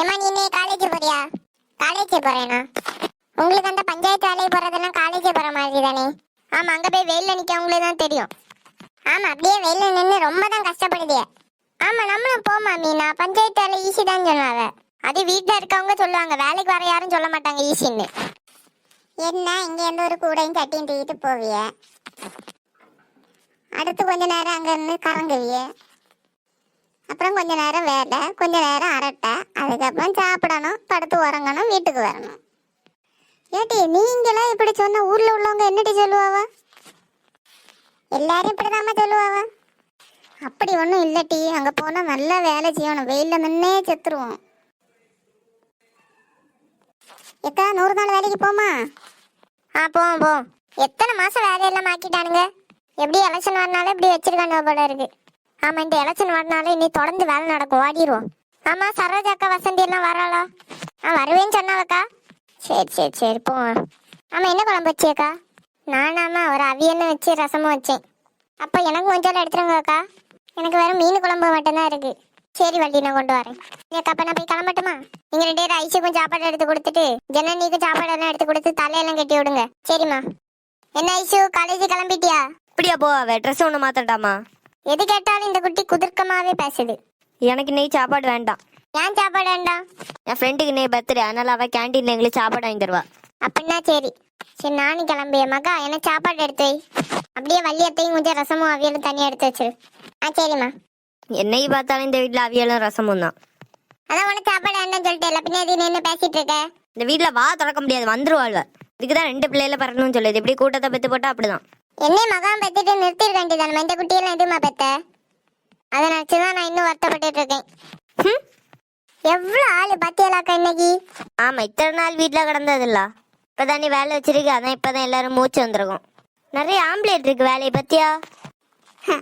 ஏமா நீ இன்னைக்கு காலேஜ் போறியா? காலேஜ் போறேனா? உங்களுக்கு அந்த பஞ்சாயத்து வேலையை போறதெல்லாம் காலேஜ் போற மாதிரி தானே? ஆமா, அங்க போய் வெயில்ல நிக்க உங்களுக்கு தான் தெரியும். ஆமா, அப்படியே வெயில்ல நின்று ரொம்ப தான் கஷ்டப்படுதிய. ஆமா, நம்மளும் போமா மீனா, பஞ்சாயத்து வேலை ஈஸி தான் சொன்னாங்க. அது வீட்டுல இருக்கவங்க சொல்லுவாங்க, வேலைக்கு வர யாரும் சொல்ல மாட்டாங்க ஈஸின்னு. என்ன இங்க இருந்து ஒரு கூடையும் சட்டியும் தூக்கிட்டு போவிய, அடுத்து கொஞ்ச நேரம் அங்க இருந்து கறங்குவிய, அப்புறம் கொஞ்ச நேரம் வேலை, கொஞ்ச நேரம் அரட்டை, அதுக்கப்புறம் சாப்பிடணும், படுத்து உறங்கணும், வீட்டுக்கு வரணும். ஏட்டி நீங்களா இப்படி சொன்ன ஊர்ல உள்ளவங்க என்னடி சொல்லுவாவா? எல்லாரும் இப்படிதாம்மா சொல்லுவாவா? அப்படி ஒன்றும் இல்லட்டி, அங்க போனா நல்லா வேலை செய்யணும், வெயில்ல நின்னே செத்துருவோம். எக்கா 100 நாள் வேலைக்கு போமா? போவோம். எத்தனை மாசம் வேலையெல்லாம் ஆக்கிட்டானுங்க. எப்படி எலெக்ஷன் வரனால இப்படி வச்சிருக்காங்க போல இருக்கு. ஆமா, இந்த எலெக்ஷன் வரனால இனி தொடர்ந்து வேலை நடக்கும், ஓடிடுவோம். ஆமா, சரோஜா அக்கா வசந்தி எல்லாம் வராளா? வருவேன்னு சொன்னாவக்கா. சரி போவோம். ஆமா, என்ன குழம்பு வச்சியக்கா? நானாமா ஒரு அவியன்னு வச்சு ரசமும் வச்சேன். அப்போ எனக்கு கொஞ்சம் எடுத்துருங்க அக்கா. எனக்கு வேற மீன் குழம்பு மட்டும்தான் இருக்கு. சரி வண்டி, நான் கொண்டு வரேன். அப்ப நான் போய் கிளம்பட்டுமா? நீங்க 2 பேரும் ஐஷுக்கும் சாப்பாடு எடுத்து கொடுத்துட்டு ஜனனிக்கும் சாப்பாடு எல்லாம் எடுத்து கொடுத்து தலையெல்லாம் கட்டி விடுங்க. சரிம்மா. என்ன ஐஷு, காலேஜ் கிளம்பிட்டியா? இப்படியா போவாவே? ட்ரெஸ் ஒன்று மாத்தட்டாமா? எது கேட்டாலும் இந்த குட்டி குதிர்க்கமாவே பேசுது. எனக்கு நெய் சாப்பாடு வேண்டாம். ஏன் சாப்பாடு வேண்டாம்? என் ஃப்ரெண்டுக்கு நெய் பர்த்டே, அதனால அவள் கேன்டீன்ல எங்களுக்கு சாப்பாடு வாங்கி தருவா. அப்படின்னா சரி நானும் கிளம்பிய மகா, எனக்கு சாப்பாடு எடுத்து வை. அப்படியே வள்ளியத்தையும் கொஞ்சம் ரசமும் அவியலும் தனியாக எடுத்து வச்சிரு. சரிம்மா. என்னைக்கு பார்த்தாலும் இந்த வீட்டில் அவியலும் ரசமும் தான். அதான் உனக்கு சாப்பாடு வேண்டாம்னு சொல்லிட்டு எல்லா பின்னாடி நின்று பேசிட்டு இருக்க. இந்த வீட்டில் வா திறக்க முடியாது, வந்துருவாள்வ. இதுக்குதான் 2 பிள்ளைல பிறக்கணும்னு சொல்லுது. இப்படி கூட்டத்தை பெற்று போட்டா அப்படிதான். என்னை மகாம் பெற்றுட்டு நிறுத்திட வேண்டியதானே? இந்த குட்டியெல்லாம் எதுமா பெத்த? அதை நினச்சுதான் நான் இன்னும் வருத்தப்பட்டு இருக்கேன். எவ்வளோ ஆளு பத்தியலாக்கா இன்னைக்கு. ஆமா, இத்தனை நாள் வீட்டில் கிடந்ததில்ல. இப்போதான் நீ வேலை வச்சிருக்கு, அதான் இப்போதான் எல்லாரும் மூச்சு வந்திருக்கும். நிறைய ஆம்லேட் இருக்கு வேலையை பத்தியா?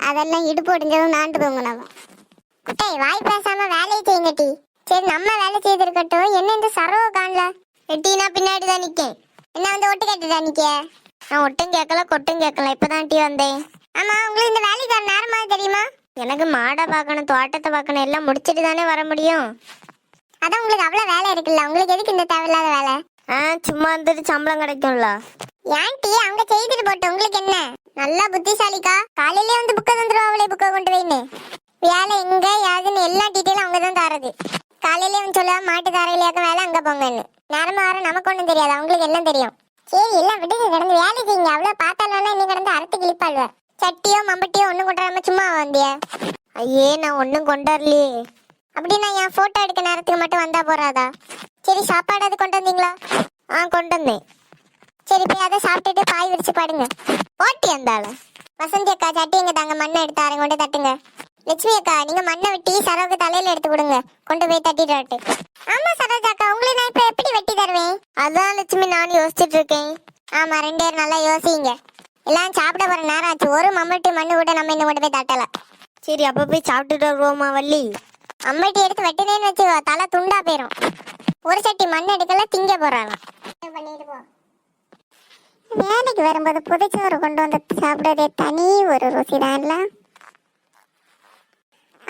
அதெல்லாம் இடுப்பு ஒடிஞ்சதும் நாண்டு போங்கண்ணா. குட்டை வாய் பேசாம வேலையை செய்யுங்க டி. சரி நம்ம வேலை செய்திருக்கட்டும். என்ன இந்த சரவ காணல? டீனா பின்னாடி தான் நிக்கேன். என்ன வந்து ஒட்டு கேட்டுதான் நிக்க? நான் ஒட்டும் கேட்கல கொட்டும் கேட்கல, இப்பதான் டீ வந்தேன். ஆமா, உங்களுக்கு இந்த வேலைக்கு வர நேரமா தெரியுமா? எனக்கு மாடை பார்க்கணும், தோட்டத்தை பார்க்கணும், எல்லாம் முடிச்சிட்டு தானே வர முடியும். அதான் உங்களுக்கு அவ்வளவு வேலை இருக்குல்ல, உங்களுக்கு எதுக்கு இந்த தேவையில்லாத வேலை? சும்மா வந்துட்டு சம்பளம் கிடைக்கும்ல. ஏன் டீ அவங்க செய்துட்டு போட்டு உங்களுக்கு என்ன? நல்லா புத்திசாலிக்கா, காலையிலே வந்து புக்கை தந்துருவாங்களே, புக்கை கொண்டு வைன்னு. வேலை எங்க யாருன்னு எல்லா டீட்டெயிலும் அவங்க தான் தரது. காலையிலே வந்து சொல்லுவா, மாட்டு தரையிலேயாக்க வேலை அங்க போங்கன்னு. நேரமா வர நமக்கு ஒன்றும் தெரியாது, அவங்களுக்கு எல்லாம் தெரியும். சரி எல்லாம் விடுங்க, கிடந்து வேலை செய்யுங்க. அவ்வளவு பார்த்தாலும் இன்னும் கிடந்து அறுத்து கிழிப்பாள்வ. சட்டியோ மம்பட்டியோ ஒன்றும் கொண்டாடாம சும்மா வந்திய. ஐயே, நான் ஒன்றும் கொண்டாடலையே. அப்படின்னா என் போட்டோ எடுக்க நேரத்துக்கு மட்டும் வந்தா போறாதா? சரி, சாப்பாடு அது கொண்டு வந்தீங்களா? கொண்டு வந்தேன். சரி, போய் அதை சாப்பிட்டுட்டு பாய் விரிச்சு பாடுங்க. ஓட்டி வந்தாலும் வசந்தி அக்கா சட்டி எங்க தாங்க, மண்ணை எடுத்து ஆரங்க கொண்டு தட்டுங்க. லட்சுமி அக்கா, நீங்க மண்ணை வெட்டி சரோக்கு தலையில எடுத்து கொடுங்க, கொண்டு போய் தட்டிட்டு. ஆமா சரோஜா அக்கா, உங்களுக்கு நான் இப்ப எப்படி வெட்டி தருவேன்? அதான் லட்சுமி நானும் யோசிச்சுட்டு இருக்கேன். ஆமா, 2 பேரும் நல்லா யோசிங்க. எல்லாம் சாப்பிட போற நேரம் ஆச்சு. ஒரு மம்மட்டி மண்ணு கூட நம்ம இன்னும் கொண்டு போய் தட்டல. சரி, அப்ப போய் சாப்பிட்டுட்டு வருவோமா வள்ளி? அம்மட்டி எடுத்து வெட்டினேன்னு வச்சுக்கோ, தலை துண்டா போயிரும். ஒரு சட்டி மண் எடுக்கல, திங்க போறாங்க. பண்ணிட்டு போ. வேலைக்கு வரும்போது புதைச்சோறு கொண்டு வந்து சாப்பிடுறதே தனி ஒரு ருசிதான்ல.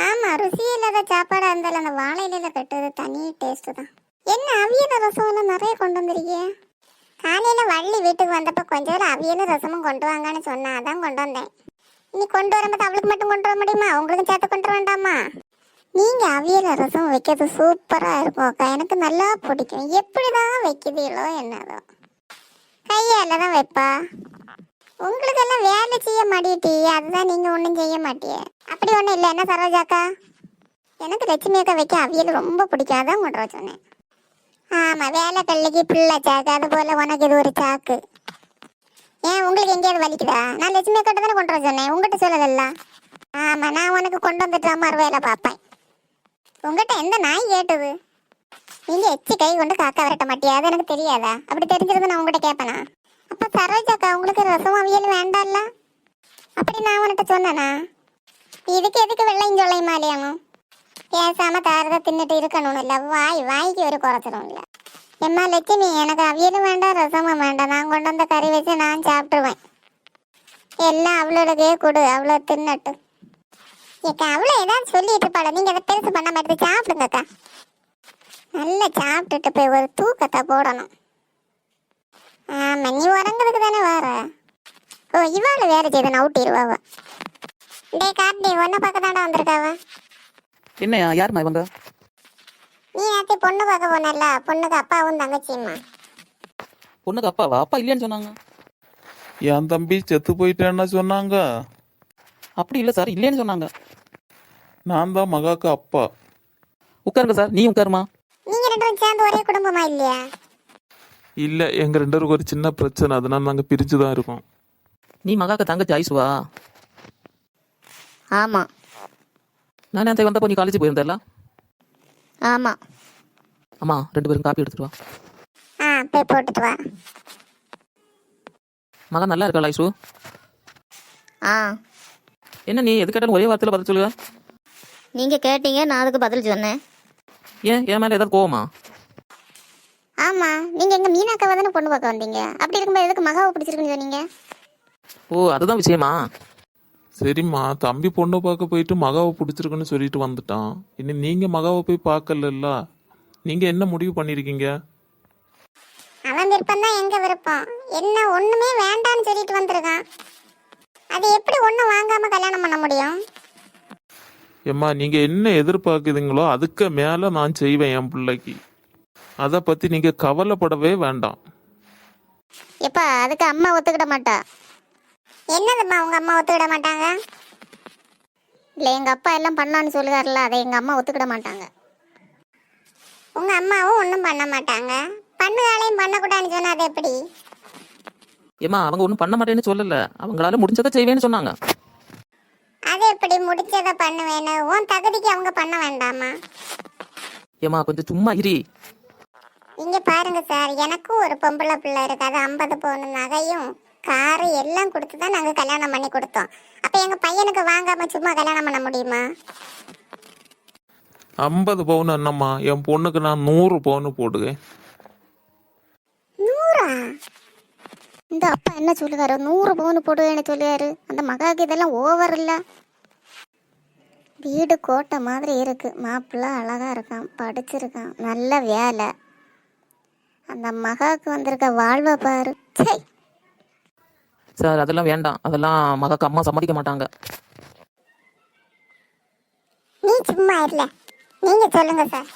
ஆமா, ருசி இல்லாத சாப்பாடா இருந்தாலும் அந்த வாழை இலையில கட்டுறது தனி டேஸ்ட் தான். என்ன அவியல ரசம் நிறைய கொண்டு வந்திருக்கீங்க? காலையில வள்ளி வீட்டுக்கு வந்தப்ப கொஞ்சம் அவியலும் ரசமும் கொண்டு வாங்கன்னு சொன்னா, அதான் கொண்டு வந்தேன். நீ கொண்டு வரும்போது அவளுக்கு மட்டும் கொண்டு வர முடியுமா? உங்களுக்கு சேர்த்து கொண்டு வர வேண்டாமா? நீங்க அவியல ரசம் வைக்கிறது சூப்பரா இருக்கும் அக்கா, எனக்கு நல்லா பிடிக்கும். எப்படிதான் வைக்கிறீங்களோ என்னதோ, கையால தான் வைப்பா. உங்களுக்கு எல்லாம் வேலை செய்ய மாட்டேட்டி, அதுதான் நீங்க ஒன்றும் செய்ய மாட்டிய. அப்படி ஒன்றும் இல்லை என்ன சரோஜாக்கா? எனக்கு லட்சுமி அக்கா வைக்க அவியல் ரொம்ப பிடிக்கும், அதான் கொண்டு வர சொன்னேன். ஆமா, வேலை கல்லிக்கு பிள்ளை சாக்கு, அது போல உனக்கு இது ஒரு சாக்கு. ஏன் உங்களுக்கு எங்கேயாவது வலிக்குதா? நான் லட்சுமி அக்கா தானே கொண்டு வர சொன்னேன், உங்ககிட்ட சொல்லல. ஆமா, நான் உனக்கு கொண்டு வந்துட்டு மாதிரி வேலை பார்ப்பேன். உங்ககிட்ட எந்த நாய் கேட்டது? நீங்க எச்சி கை கொண்டு காக்கா விரட்ட மாட்டியா? அது எனக்கு தெரியாதா? அப்படி தெரிஞ்சிருந்து நான் உங்ககிட்ட கேட்பேனா? அப்ப சரோஜாக்கா, உங்களுக்கு ரசம் அவியல் வேண்டாம்ல? அப்படி நான் உன்கிட்ட சொன்னேனா? இதுக்கு எதுக்கு வெள்ளையும் சொல்லையும் மாலையானும்? பேசாம தாரதை தின்னுட்டு இருக்கணும் இல்ல, வாய்க்கு ஒரு குறைச்சிடும் இல்ல. எம்மா லட்சுமி, எனக்கு அவியலும் வேண்டாம் ரசமும் வேண்டாம், நான் கொண்டு வந்த கறி வச்சு நான் சாப்பிட்டுருவேன். எல்லாம் அவளோடக்கே கொடு, அவ்வளோ தின்னட்டு. ஏக்கா, அவ்வளோ ஏதாவது சொல்லிட்டு இருப்பாள், நீங்க அதை பெருசு பண்ணாம எடுத்து சாப்பிடுங்கக்கா. நல்லா சாப்பிட்டுட்டு போய் ஒரு தூக்கத்தை போடணும். ஆமா, நீ உறங்குறதுக்கு தானே வர. ஓ, இவாள வேற செய்து நவுட்டிடுவாவ. டே கார்த்தி, ஒன்ன பார்க்க தாண்டா வந்திருக்காவ. என்னையா யாரும்மா இவங்க? நீ நேற்று பொண்ணு பார்க்க போனல, பொண்ணுக்கு அப்பாவும் தங்கச்சியுமா. பொண்ணுக்கு அப்பாவா? அப்பா இல்லையான்னு சொன்னாங்க. என் தம்பி செத்து போயிட்டேன்னா சொன்னாங்க. அப்படி இல்லை சார், இல்லைன்னு சொன்னாங்க. நான் தான் மகாக்கு அப்பா. உட்காருங்க சார், நீ உட்காருமா. நீங்க ரெண்டு பேரும் சேர்ந்து ஒரே குடும்பமா இல்லையா? இல்லை, எங்கள் 2 பேருக்கு ஒரு சின்ன பிரச்சனை, அதனால நாங்கள் பிரிஞ்சு தான் இருக்கோம். நீ மகாக்க தங்கச்சி ஐசுவா? ஆமாம். நான் நேற்று வந்தப்போ நீ காலேஜ் போயிருந்தல. ஆமாம். அம்மா 2 பேரும் காப்பி எடுத்துட்டு வா. போய் போட்டுட்டு வா. மகா நல்லா இருக்கா ஐசு? ஆ, என்ன நீ எது கேட்டாலும் ஒரே வார்த்தையில் பதில் சொல்லுங்க. நீங்கள் கேட்டீங்க, நான் அதுக்கு பதில் சொன்னேன். ஏன் என் மேலே ஏதாவது கோவமா? ஆமா, நீங்க எங்க மீனாக்காவை தானே பொண்ணு பார்க்க வந்தீங்க. அப்படி இருக்கும்போது எதுக்கு மகாவை பிடிச்சிருக்குன்னு சொன்னீங்க? ஓ, அதுதான் விஷயமா? சரிம்மா, தம்பி பொண்ணை பார்க்க போயிட்டு மகாவை பிடிச்சிருக்குன்னு சொல்லிட்டு வந்துட்டான். இனி நீங்கள் மகாவை போய் பார்க்கலல்ல, நீங்கள் என்ன முடிவு பண்ணியிருக்கீங்க? அவன் விருப்பம் தான் எங்க விருப்பம். என்ன ஒண்ணுமே வேண்டான்னு சொல்லிட்டு வந்திருக்கான். அது எப்படி ஒண்ணும் வாங்காம கல்யாணம் பண்ண முடியும்? ஏம்மா, நீங்கள் என்ன எதிர்பார்க்குறீங்களோ அதுக்கு மேலே நான் செய்வேன் என் பிள்ளைக்கு. அதை பற்றி நீங்கள் கவலைப்படவே வேண்டாம். எப்பா அதுக்கு அம்மா ஒத்துக்கிட மாட்டா. என்னதும்மா உங்க அம்மா ஒத்துக்கிட மாட்டாங்க? இல்லை, எங்கள் அப்பா எல்லாம் பண்ணான்னு சொல்லுவார்ல, அதை எங்கள் அம்மா ஒத்துக்கிட மாட்டாங்க. உங்க அம்மாவும் ஒன்றும் பண்ண மாட்டாங்க. பண்ணுகாலையும் பண்ணக்கூடாதுன்னு சொன்னா அது எப்படி? ஏம்மா அவங்க ஒன்றும் பண்ண மாட்டேன்னு சொல்லல, அவங்களால முடிஞ்சதை செய்வேன்னு சொன்னாங்க. அது எப்படி முடிச்சதை பண்ணுவேன்னு? உன் தகுதிக்கு அவங்க பண்ண வேண்டாமா? ஏம்மா கொஞ்சம் சும்மா இரி. இங்க பாருங்க சார், எனக்கும் ஒரு பொம்பளை பிள்ளை இருக்கு. அது 50 பவுன் நகையும் காரு எல்லாம் கொடுத்து தான் நாங்கள் கல்யாணம் பண்ணி கொடுத்தோம். அப்போ எங்கள் பையனுக்கு வாங்காம சும்மா கல்யாணம் பண்ண முடியுமா? 50 பவுன் என்னம்மா, என் பொண்ணுக்கு நான் 100 பவுன் போடுவேன். 100? இந்த அப்பா என்ன சொல்லுவாரு? 100 பவுன் போடுவேன்னு சொல்லுவாரு. அந்த மகாவுக்கு இதெல்லாம் ஓவர் இல்லை. வீடு கோட்டை மாதிரி இருக்கு. மாப்பிள்ளை அழகா இருக்கான், படிச்சிருக்கான், நல்ல வேலை. அந்த மகாவுக்கு வந்திருக்க வாழ்வை பாரு. சை. சார் அதெல்லாம் வேண்டாம், அதெல்லாம் மகாக்கு அம்மா சம்மதிக்க மாட்டாங்க. நீ சும்மா இல்ல, நீங்க சொல்லுங்க சார்.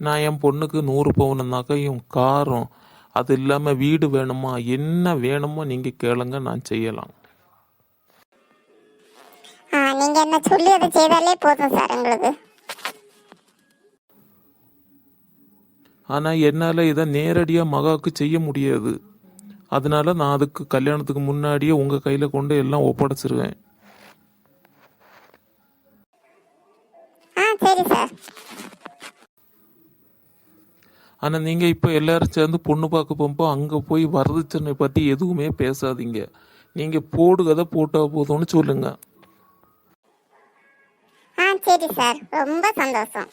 நான் என் பொண்ணுக்கு 100 பவுன் நகையும் காரும், அது இல்லாமல் வீடு வேணுமா, என்ன வேணுமோ நீங்கள் கேளுங்க, நான் செய்யலாம். நீங்க என்ன சொல்லி அதை செய்தாலே போதும் சார் எங்களுக்கு. ஆனால் என்னால் இதை நேரடியாக மகாவுக்கு செய்ய முடியாது. அதனால நான் அதுக்கு கல்யாணத்துக்கு முன்னாடியே உங்கள் கையில் கொண்டு எல்லாம் ஒப்படைச்சிருவேன். சரி சார். ஆனால் நீங்கள் இப்போ எல்லாரும் சேர்ந்து பொண்ணு பார்க்க போகும்போது அங்கே போய் வரதட்சணை பற்றி எதுவுமே பேசாதீங்க. நீங்கள் போடுகதை போட்டால் போதும்னு சொல்லுங்க. சரி சார், ரொம்ப சந்தோஷம்.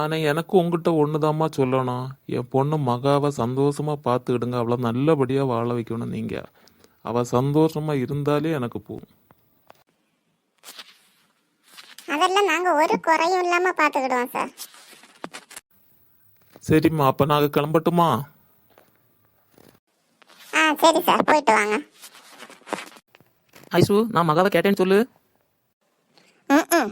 ஆனால் எனக்கு உங்ககிட்ட ஒன்று சொல்லணும். என் பொண்ணு மகாவை சந்தோஷமாக பார்த்துக்கிடுங்க. அவளை நல்லபடியாக வாழ வைக்கணும். நீங்கள் அவள் சந்தோஷமாக இருந்தாலே எனக்கு போகும். அதெல்லாம் நாங்க ஒரு குறையும் இல்லாம பாத்துக்கிடுவோம் சார். சரிம்மா, அப்போ நாங்கள் கிளம்பட்டுமா? சரி சார், போயிட்டு வாங்க. ஐசு நான் மகாவை கேட்டேன்னு சொல்லு. ம்